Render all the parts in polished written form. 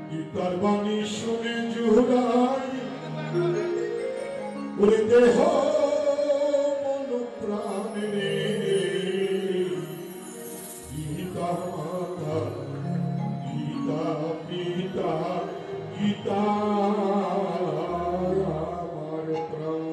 গীতার বাণী শুনে জুড়াই ওরে দেহ মন প্রাণ রে গীতা মাতা গীতা পিতা গীতা আমার প্রাণ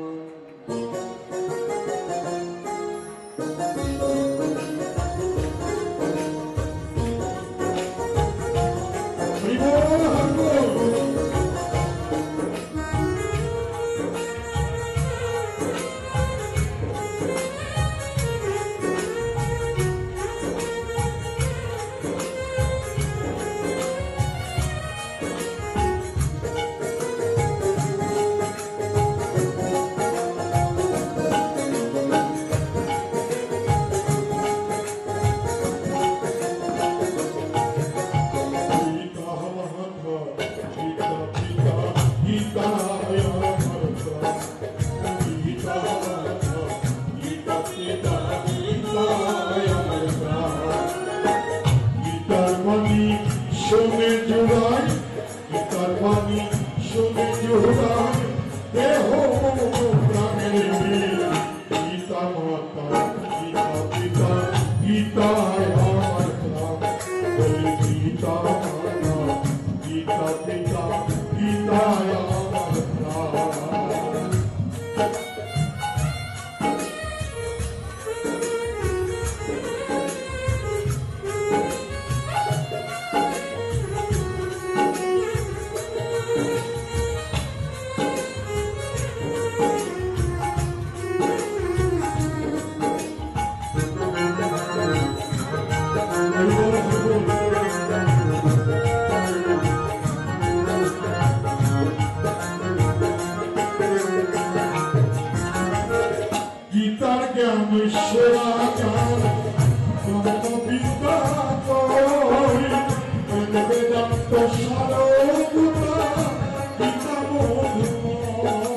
শুনে জুড়াই গীতার বাণী শুনে জুড়াই দেহ প্রাণের গীতা মাতা গীতা পিতা গীতায় আমার প্রাণ বলি গীতা মাতা গীতা পিতা গীতায় আমার প্রাণ গীতার জ্ঞান সেরাচার ব্রহ্মবিদ্যা কই বেদান্ত সারভূতা গীতা মধুময়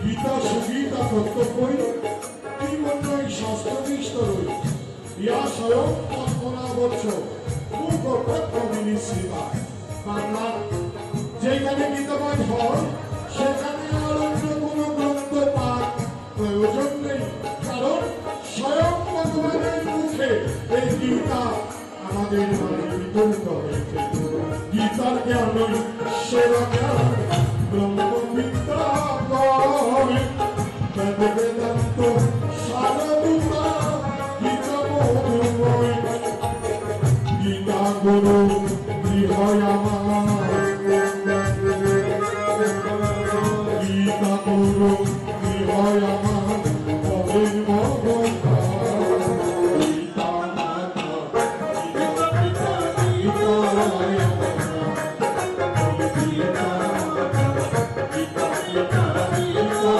গীতা সুগীতা তত্ত্ব কই কি মন্ত্রই শাস্ত্রনিষ্ঠ রই ইয়া স্বয়ং কল্পনা বচ্চ মুখ প্রত্যমিনী শ্রীবায় বাংলা যেখানে গীতাপাঠ হয় সেখানে আর অন্য কোনো গ্রন্থ পাঠ প্রয়োজন নেই কারণ স্বয়ং ভগবানের মুখে এই গীতা আমাদের মাঝে বিতরিত হয়েছে গীতার জ্ঞানই সেরা জ্ঞান ব্রহ্মবিদ্যা কয় বেদান্ত সারভূতা গীতা মধুময় গীতা গুরু হয় আমার গীতা গুরু হয় আমার কবির মহা গীতা মাতা গীতা পিতা গীতা গীতা গীতা পিতা গীতা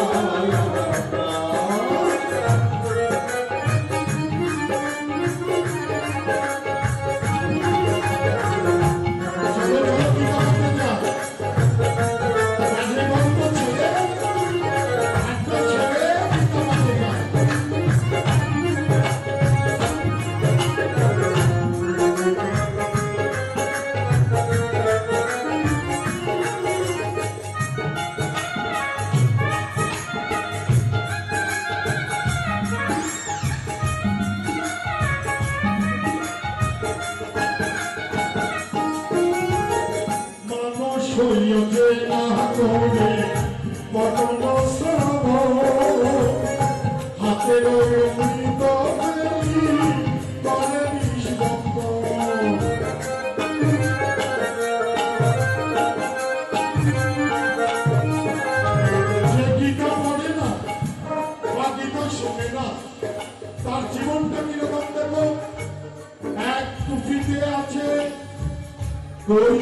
হইয়াছে না করে পটল শ্রব হাতের অমৃত করে বিশ্বব্দ যে গীতা পড়ে না বা গীতা শোনে না তার জীবনটা কিরকম দেখো এক টুপিতে আছে দই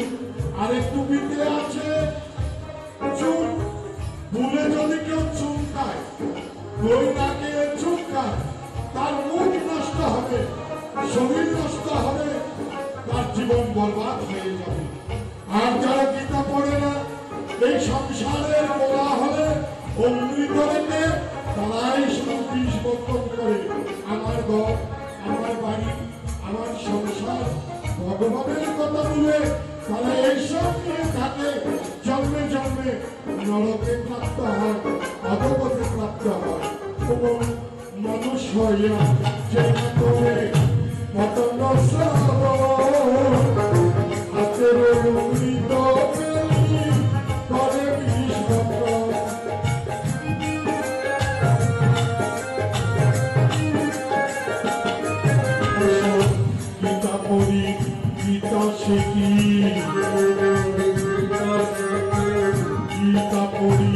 আরেক টুপিতে আছে চুন ভুলে যদি কেউ চুন খায় দই না খেয়ে চুন খায় তার মুখ নষ্ট হবে শরীর নষ্ট হবে তার জীবন বরবাদ হয়ে যাবে আর যারা গীতা পড়ে না এই সংসারের বলা হলে অমৃত রেখে তারাই বিষ বক্ষণ করে আমার ভগবানের কথা বলে তারা এইসব নিয়ে থাকে, জন্মে জন্মে নরকে প্রাপ্ত হয়, অধগতে প্রাপ্ত হয় এবং মানুষ হইয়া যে করে পতঙ্গ হাতের অমৃত পেলি করে গীতা পড়ি গীতা শিখি, গীতা পড়ি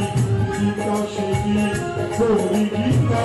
গীতা শিখি, পড়ি গীতা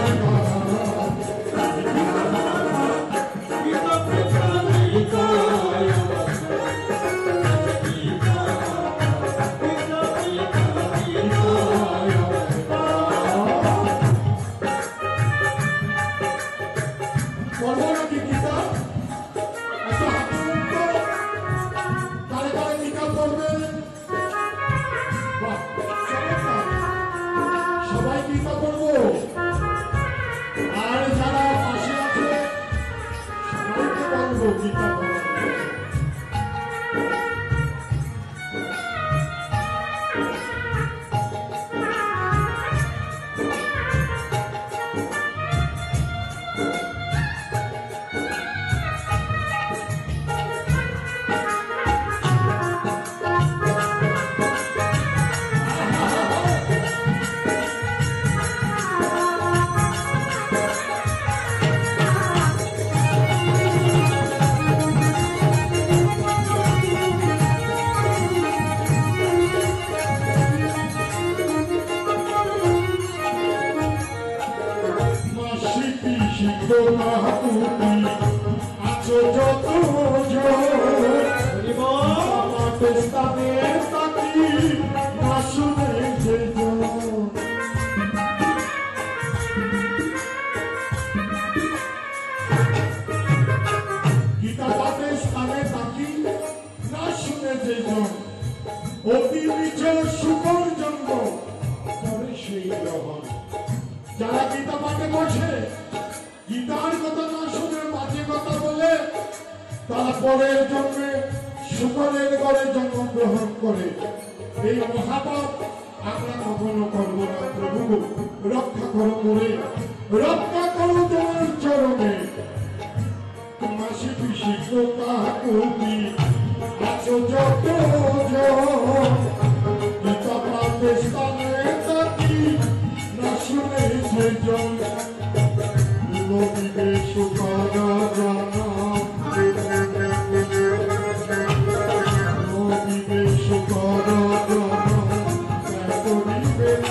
যারা গীতা পাঠে বসে গীতার কথা না শুনে বাজে কথা বলে তারা পরের জন্মে শুকরের ঘরে জন্মগ্রহণ করে। এই মহাপাপ আমরা কখনো করব না। প্রভু রক্ষা করো করে, রক্ষা করো তোমার চরণে। মাসি পিসি কাকুতি আছো যত গীতা পাঠে স্থানে থাকি না শুনে সেজন নদীবে সুকারা জানা, নদীবে সুকারা জানা নদীবে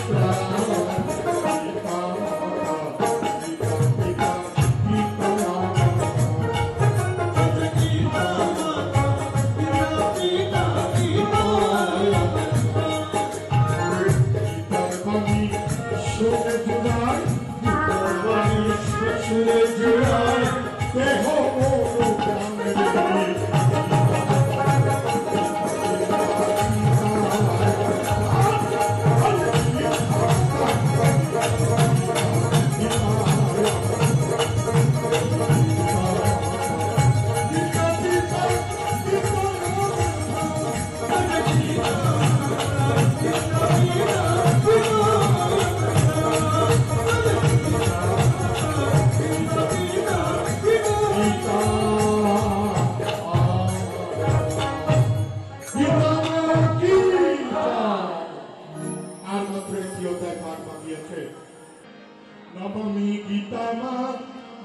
Namami Gitama,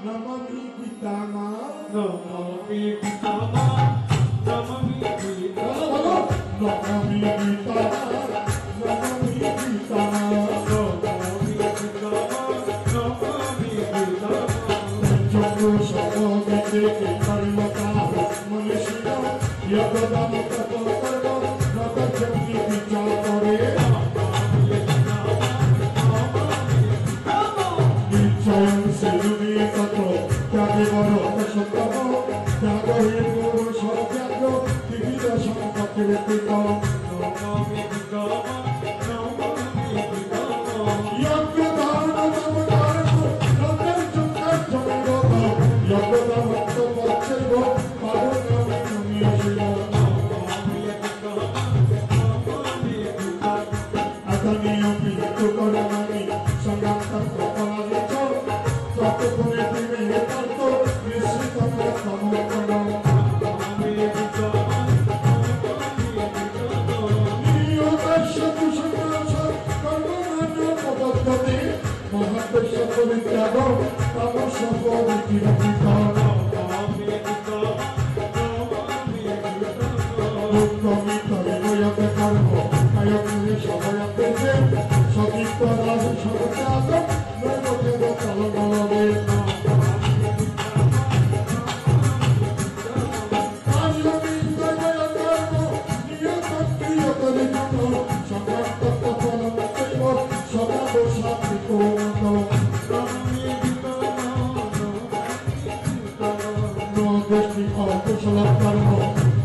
Namami Gitama, Namami Gitama, Namami Gitama, Namami Gitama, Namami Gitama, Namami Gitama, Namami Gitama. Joko Shoko Gite Karimata, Manishiya, Yagadama Kato Karma, Nata Jami Vichakore. Jayam Selvi Kato, Jagivaro Kashatamo, Jagahiro Shokyago, Divida Shankakirtiko, Namami Gitama, Namami Gitama, Yagadana Namadana, Namadana Jangoda, Yagadana Topachevo, Padana Nami, সকল ত্যাগ তব সকল কীর্তিতন কর্ম কায়কে সবয়াতে সতীত্ব রাজ সর্বত্যাগ নৈবদেব চলনবে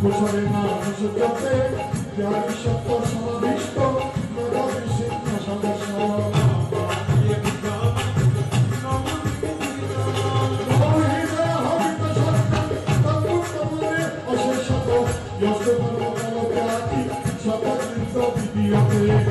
কুশলের নাম সূচকে জ্ঞানী সত্য সমাবিষ্ট মেধাবিসিদ্ধ সদস্য অশেষত যশ কর্মকালকে শতকৃত বিদ্যতে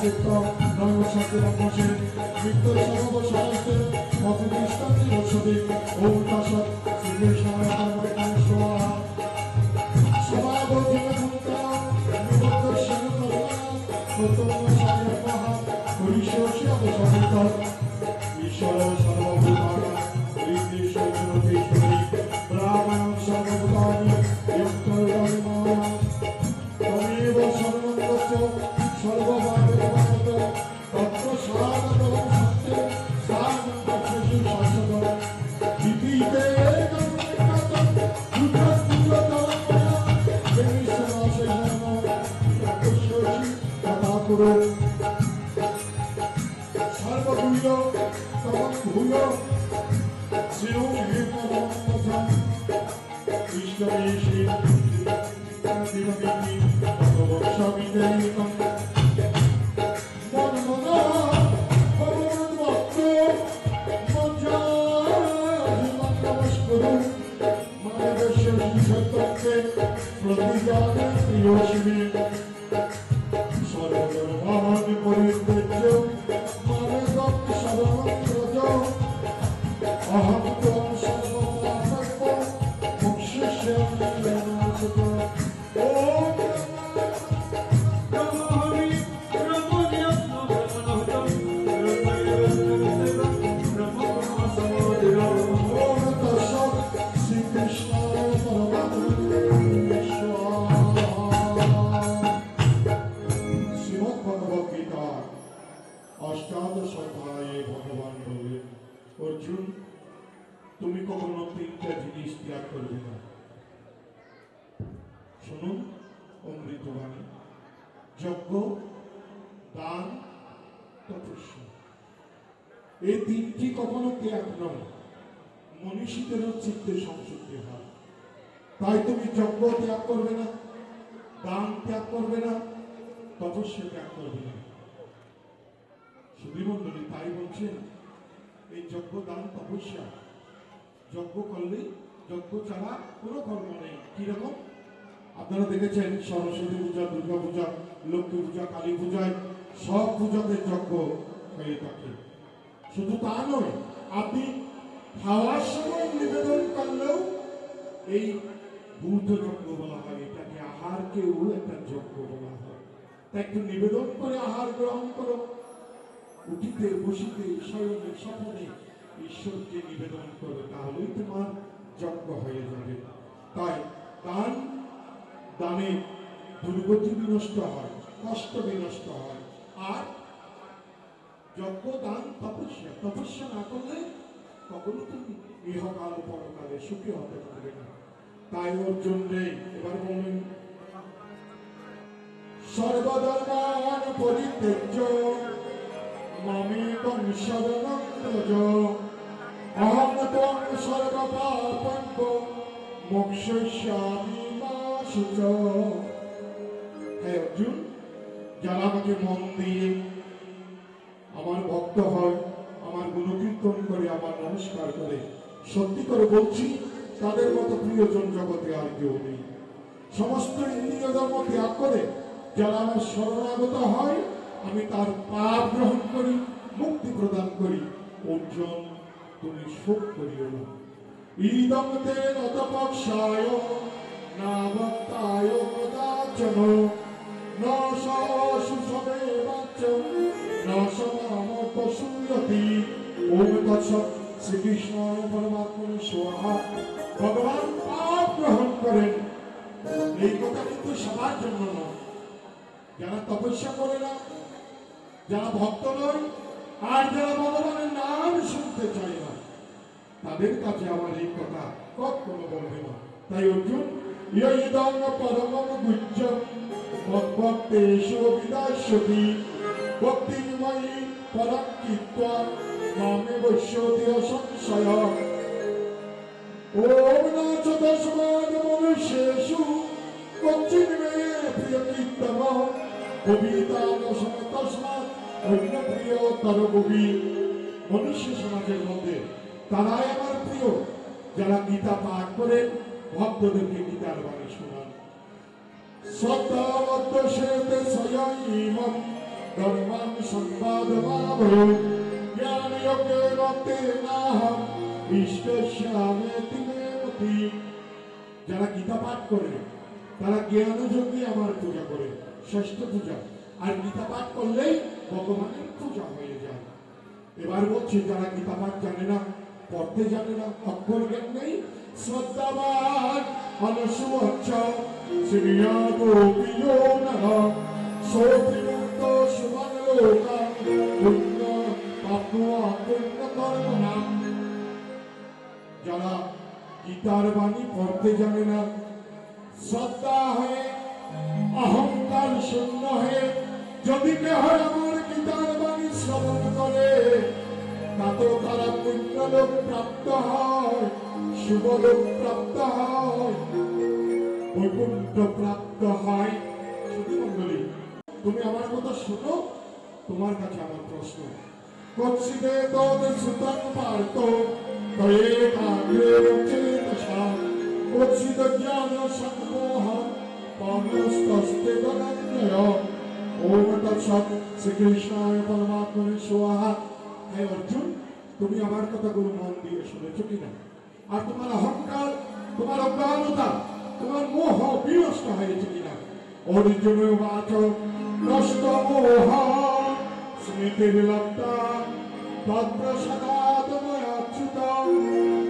সিদ্ধ নমস্তে নমস্তে নিত্য সর্ব সমস্তে মতদৃষ্টান্তি বসতি ওম তৎসৎ শ্রীকৃষ্ণায় নমঃ স্বাহা সমাবর্তিত মুক্তা নিবদ্ধ শিরকর্মা প্রতম সায়কঃ হরিশোষি অবসমিত ঈশ্বর সর্বভূতানাং হরিদেশ্বরীশ্বরী ব্রাহ্মণ সর্বভূতানি যত্তর্গময় তমেব সর্বঙ্গস্য সর্বভাবেরবাদ তত্র সাধনং সত্যে সাধনং শাশ্বত ইতিতে একং দুঃখস্তুতময়া বেনিসনাশয়ন তৎসোষি তথা কুরু সর্বভূয় তমং ভূয় শ্রীও হেমমঞ্জং কৃষ্ণেশি দিবমিতি ভগবৎসমিদেহিকং মনমনা ভগবদ্ভক্ত মজ্জাহিমন্নমস্কুরু মানবস্য সত্যত্বে প্রতিজানে প্রিয়শিবে সর্বধর্মাণি পরিত্যজ্য মানবং শরণং ব্রজ অহং ত্বং সর্বপাপস্য মোক্ষয়িষ্যামি বিনাশতঃ ওম অষ্টাদশ অধ্যায়ে ভগবান বললেন অর্জুন তুমি কখনো তিনটা জিনিস ত্যাগ করবে না শুনুন অমৃতবাণী যজ্ঞ দান তপস্যা এই তিনটি কখনো ত্যাগ নয় মনীষীদেরও চিত্তে সংশুদ্ধি হয় তাই তুমি যজ্ঞ ত্যাগ করবে না দান ত্যাগ করবে না তপস্যা ত্যাগ করবে না সুধীমণ্ডলী তাই বলছেন এই যজ্ঞ দান তপস্যা যজ্ঞ করলে যজ্ঞ ছাড়া কোনো কর্ম নেই কিরকম আপনারা দেখেছেন সরস্বতী পূজা দুর্গা পূজা লক্ষ্মী পূজা কালী পূজায় সব পূজাতে যজ্ঞ হয়ে থাকে শুধু তা নয় আপনি খাওয়ার সময় নিবেদন করলেও এই ভূত যজ্ঞ বলা হয় এটাকে আহারকেও একটা যজ্ঞ বলা হয় তাই একটু নিবেদন করে আহার গ্রহণ করো উঠিতে বসিতে শয়নে স্বপনে ঈশ্বরকে নিবেদন করো তাহলেই তোমার যজ্ঞ হয়ে যাবে তাই দান দানে দুর্গতি বিনষ্ট হয় কষ্ট বিনষ্ট হয় আর যজ্ঞ দান তপস্যা তপস্যা না করলে কখনো তুমি ইহকাল পরকালে সুখী হতে পারবে না তাই ওর জন্যে এবার বলুন সর্বধর্মান পরিত্যজ্য মামেকং শরণং ব্রজ অহং ত্বং সর্বপাপঞ্চ মোক্ষয়িষ্যামি মা শুচঃ হে অর্জুন যারা আমাকে মন দিয়ে আমার ভক্ত হয় আমার গুণকীর্তন করে আমার নমস্কার করে সত্যি করে বলছি তাদের মতো প্রিয়জন জগতে আর কেউ নেই সমস্ত ইন্দ্রিয় ধর্ম ত্যাগ করে যারা আমার শরণাগত হয় আমি তার পাপ গ্রহণ করি মুক্তি প্রদান করি অর্জুন তুমি শোক করিও না ইদং তে নতপক্ষায় না ভক্তায় কদাচন ন সুসবে বাচ্চম ন সমামপসুয়তি ওম তৎসৎ শ্রীকৃষ্ণ পরমাত্মা স্বাহা ভগবান পাপ গ্রহণ করেন এই কথা কিন্তু সবার জন্য নয় যারা তপস্যা করে না যারা ভক্ত নয় আর যারা ভগবানের নাম শুনতে চায় না তাদের কাছে আমার এই কথা কখনো বলবে না তাই অর্জুন ইয়ং পরমং গুজ্জম মদ্ভক্তেষু বিদাস্যতি ভক্তিময়ী পরং কীর্ত্বা মামে বৈশ্যতি অসংশয় ওম ন চ তস্মাৎ মনুষ্যেষু কচ্চিৎ মে প্রিয়কীর্তনঃ কবিতান তস্মাৎ অন্য প্রিয়তর কবি মনুষ্য সমাজের মধ্যে তারাই আমার প্রিয় যারা গীতা পাঠ করেন ভক্তদেরকে গীতার বাণী শোনান শ্রদ্ধাবদ্ধ সেতে স্বয়ং ইমম ধর্মা संवाद मानव ज्ञान योग्य नाहम इष्ट श्यामे तिमे मति যারা গীতা পাঠ করে তারা জ্ঞান যোগে আমার পূজা করে ষষ্ঠ পূজা আর গীতা পাঠ করলেই ভগবানের পূজা হয়ে যায় এবার বলছি যারা গীতা পাঠ জানে না পড়তে জানে না অক্ষর জ্ঞান নেই শ্রদ্ধাবান অনসুচ্চ শ্রীয়াগো প্রিয় নহ সৌপ্রিমন্ত সুমান লোকা পুণ্য পাপ পুণ্য কর্ম নাম যারা গীতার বাণী পড়তে জানে না শ্রদ্ধা হয়ে অহংকার শূন্য হয়ে যদি কেহ আমার গীতার বাণী শ্রবণ করে তাতে তারা পুণ্যলোক প্রাপ্ত হয় শুভলোক প্রাপ্ত হয় বৈকুণ্ঠ প্রাপ্ত হয়। শুধু মন্ডলী তুমি আমার কথা শোনো তোমার কাছে আমার প্রশ্ন কচ্ছিদে তোদ সুতং পার্থ তয়ে কাগ্রে চেতসা কচ্ছিদ জ্ঞান সম্মোহ পানস্তস্তে গণন্যয় ওম তৎসৎ শ্রীকৃষ্ণায় পরমাত্মনে স্বাহা। হে অর্জুন তুমি আমার কথাগুলো মন দিয়ে শুনেছো কিনা আর তোমার অহংকার তোমার অজ্ঞানতা তোমার মোহ বিনষ্ট হয়েছে কিনা অর্জুন বাচ নষ্ট মোহ স্মৃতির্লব্ধা তৎপ্রসাদাৎ ময়াচ্যুত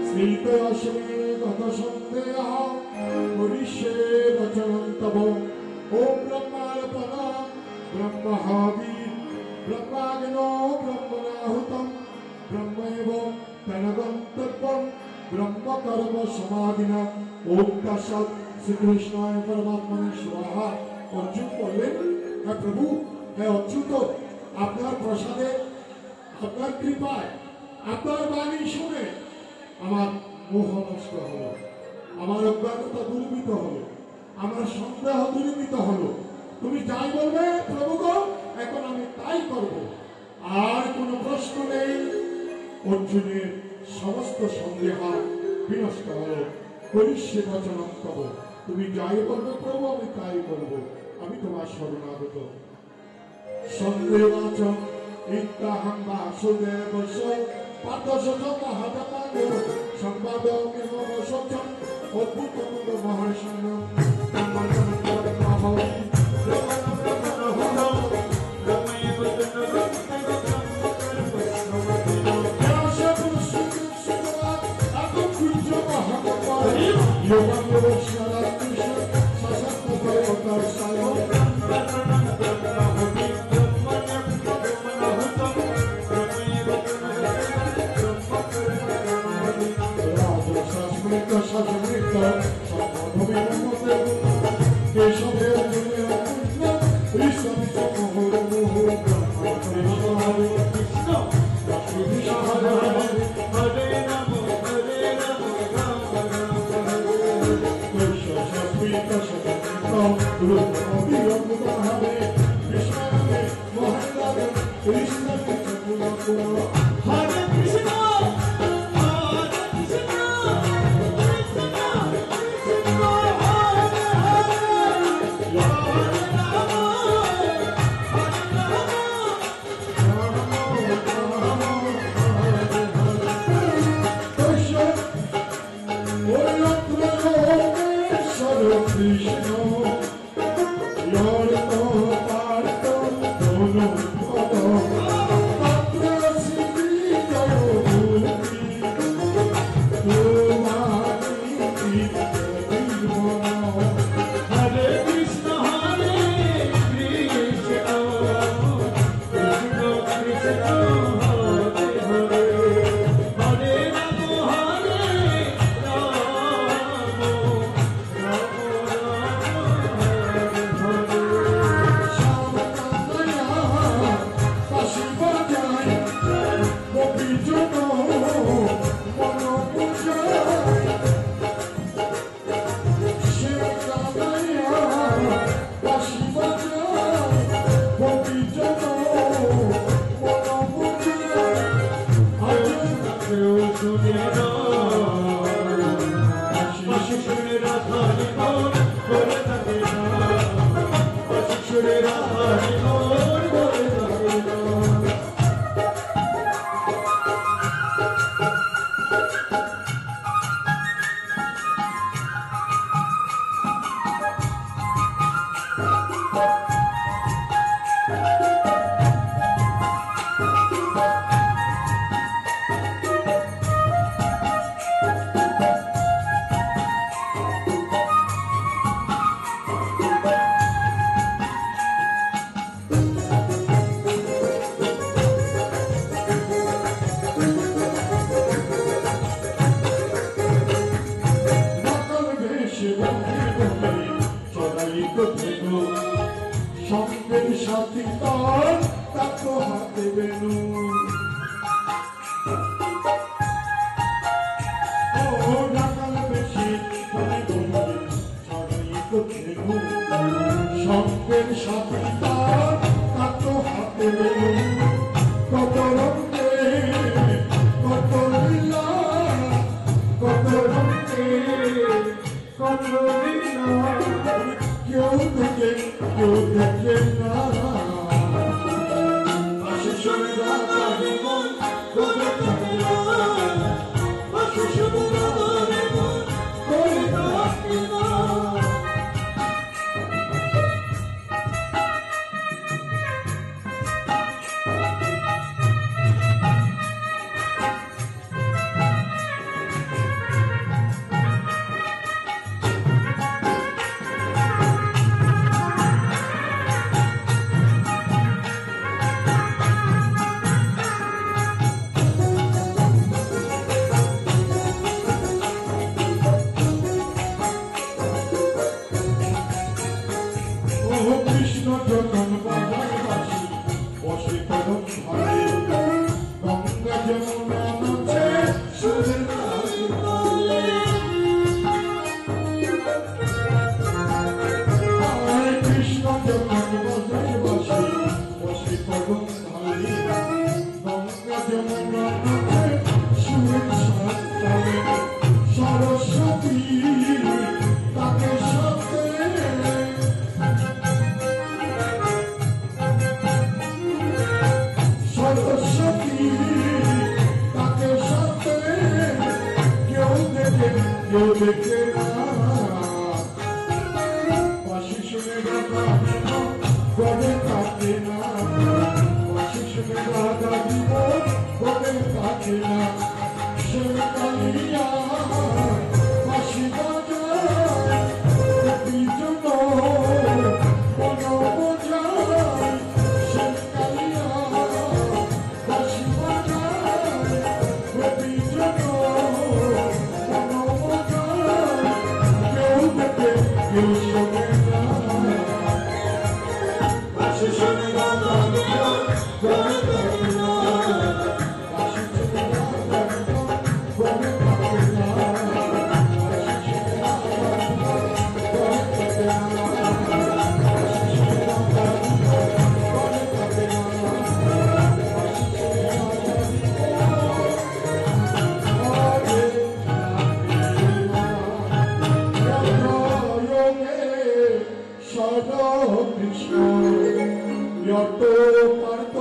শ্রীতয়স্মে গত সন্দেহ করিষ্যে বচनं তব ওম ব্রহ্মার্পণা ব্রহ্মহাবি ব্রহ্মাগ্নো ব্রহ্মণাহুতম ব্রহ্মৈব তনগন্তব্যম ব্রহ্মকর্ম সমাধিনা ওম তৎসৎ শ্রীকৃষ্ণায় পরমাত্মনে স্বাহা। অর্জুন বললেন হ্যাঁ প্রভু হ্যাঁ অচ্যুত আপনার প্রসাদে আপনার কৃপায় আপনার বাণী শুনে আমার মোহ নষ্ট হলো আমার অজ্ঞানতা দূরীভূত হলো আমার সন্দেহ দূরীভূত হলো তুমি যাই বলবে প্রভু গো এখন আমি তাই করব আর কোনো প্রশ্ন নেই। অর্জুনের সমস্ত সন্দেহ বিনষ্ট হলো করিষ্যে বচनं তব তুমি যাই বলবে প্রভু আমি তাই করব আমি তোমার শরণাগত। সন্দেহাচম ইত্যাহং বাসুদেবস্য পার্থস্য মহাত্মাগ সংবাদমেব সত্যম অদ্ভুতম মহাশূন্য Krishna, Lord, সাথী তার তাকে হাতে বেনু ও রাখাল বেশি মনে বলবে ছাড়াই তো খেলু সঙ্গের সাথী তার তাকে হাতে বেনু কত রঙে কত লীলা কত রঙে কত লীলা কেউ দেখে না আশিসের রাজা মন করে থাকে না আশিসের রাজা মন করে থাকে না কৃষ্ণ যখন বাজার বাসি বসে কদম ধরে গঙ্গা যমুনা নাচে সুরের তালে কৃষ্ণ যখন বাজার বাসি বসে কদম ধরে গঙ্গা যমুনা নাচে সুরের তালে সরস্বতী তাকে সাথে সরস্বতী তাকে সাথে কেউ দেখে না বাসি শুনে রাধা গবে থাকে না বাসি শুনে রাধা জীবন গবে থাকে না সে কালিয়া বাসি বাজায় বিজন মন বোঝায় সে কালিয়া বাসি বাজায় বিজন মন বোঝায় কেউ দেখে কেউ শোনে না বাসি শুনে রাধা জীবন গবে থাকে না বাসি শুনে রাধা জীবন গবে থাকে না কৃষ্ণ যত পারত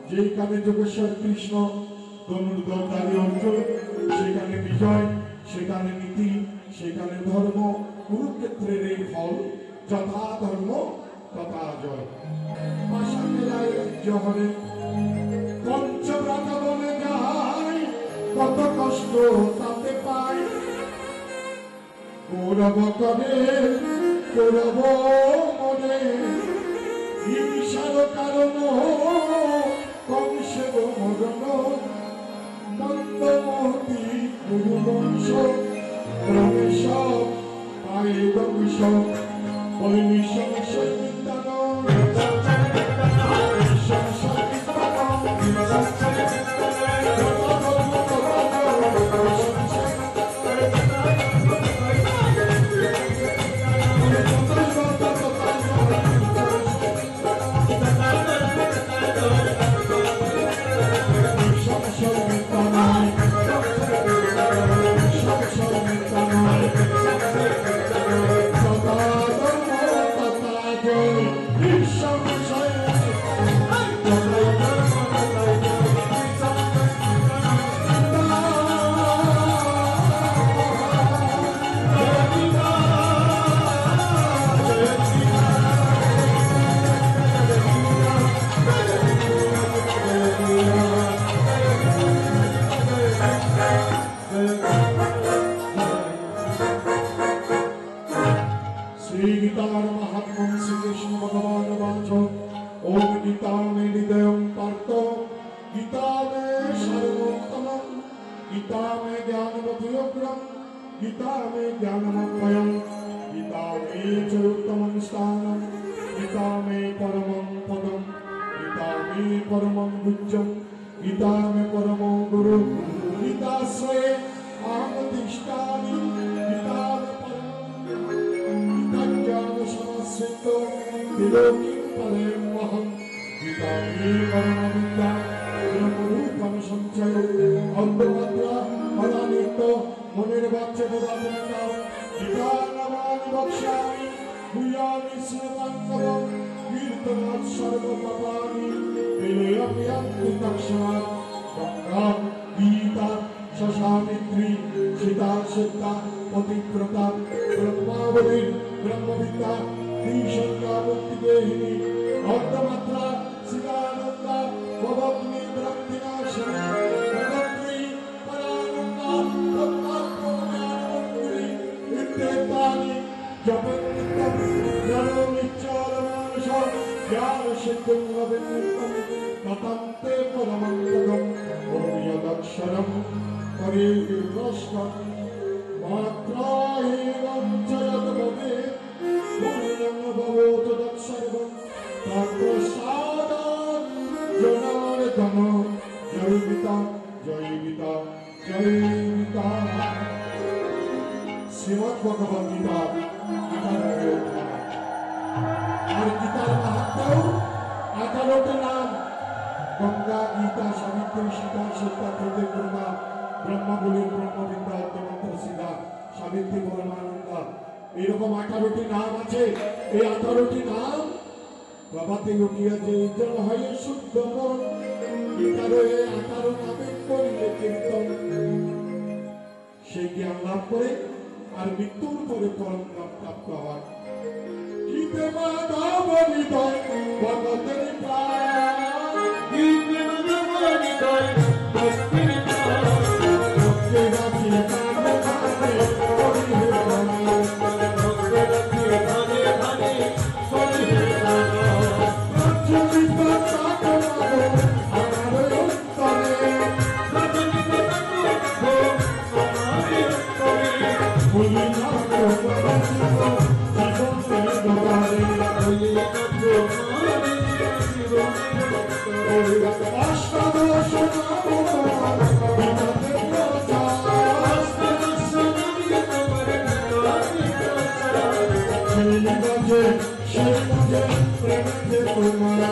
যেখানে যোগেশ্বর কৃষ্ণ ধনুর্ধর অর্জুন সেখানে বিজয় পুত্রের এই ফল যথা ধর্ম তথা জয়। আশা মেলায় রাজ্য হরে পঞ্চব্রত বনে যায়, কত কষ্ট তাতে পায়। কৌরব করে কৌরব মনে হিংসার কারণ, কংসের মরণ মন্দমতি গুরুবংশ রমেশ পায়ে বংশ বৈনি সংশয় गीता में ज्ञानमयं, गीता में चोत्तमं स्थानं, गीता में परमं पदं, गीता में परमं गुज्जं, गीता में परमो गुरु, गीता से आमतिष्ठामि, गीता में गीता ज्ञान समस्वितो विलोकिं परेमहं, गीता में परमविद्या ब्रह्मरूपं संचयो अद्वैता अनादितो মনের বাচ্চা দেবাদেবতা গীতানামানি বক্ষ্যামি ভূয়ামি শ্রীমঙ্গলম কীর্তনাৎ সর্বপাপানি বিলয়াম্যান্তি তৎক্ষণাৎ গঙ্গা গীতা শশামিত্রী সীতা সিদ্ধা পতিব্রতা ব্রহ্মাবলী ব্রহ্মবিদ্যা দ্বিসংজ্ঞা মুক্তিদেহিনী অর্ধমাত্রা শিবানন্দা ভবগ্নি ব্রহ্মিনাশিনী ভগত্রী পরানন্দা Tani, Japan, Janonicharanasha, Yashikun Ravinittam, Tatante Paramandam, Oryadaksharam, Parivirashtam, Matrahiram Jayadabhave, Purnam Bhavotadaksharvam, Tatrasadam, Janardama, Jayvita, Jayvita, Jayvita. Shrimad ভগবদ গীতা আর গীতার মাহাত্ম্য 18টি নাম গঙ্গা গীতা সাবিত্রী সীতা সত্যা প্রতিক্রমা ব্রহ্মবলী ব্রহ্মবিদ্যা অর্ধমন্ত্র সিদ্ধা সাবিত্রী পরমানন্দা এরকম 18টি নাম আছে। এই 18টি নাম প্রভাতে লুকিয়েছে জল হয়ে শুদ্ধ মন গীতার এই 18 নামে করিলে কীর্তন সেই জ্ঞান লাভ করে আর মৃত্যুর পরে পরম ধাম প্রাপ্ত হয়। গীতে মাধব হৃদয় ভগতের প্রাণ, গীতে মাধব হৃদয় ভক্তের প্রাণ, ভক্তে রাখি কানে কানে হরি হে রাম, ভক্তে রাখি কানে কানে হরি হে রাম, প্রজ্বলিত তাপ মাধব আমার অন্তরে, প্রজ্বলিত তাপ আমার অন্তরে, ভুলি না Shri Mujhe, Shri Mujhe, Premete Kumar,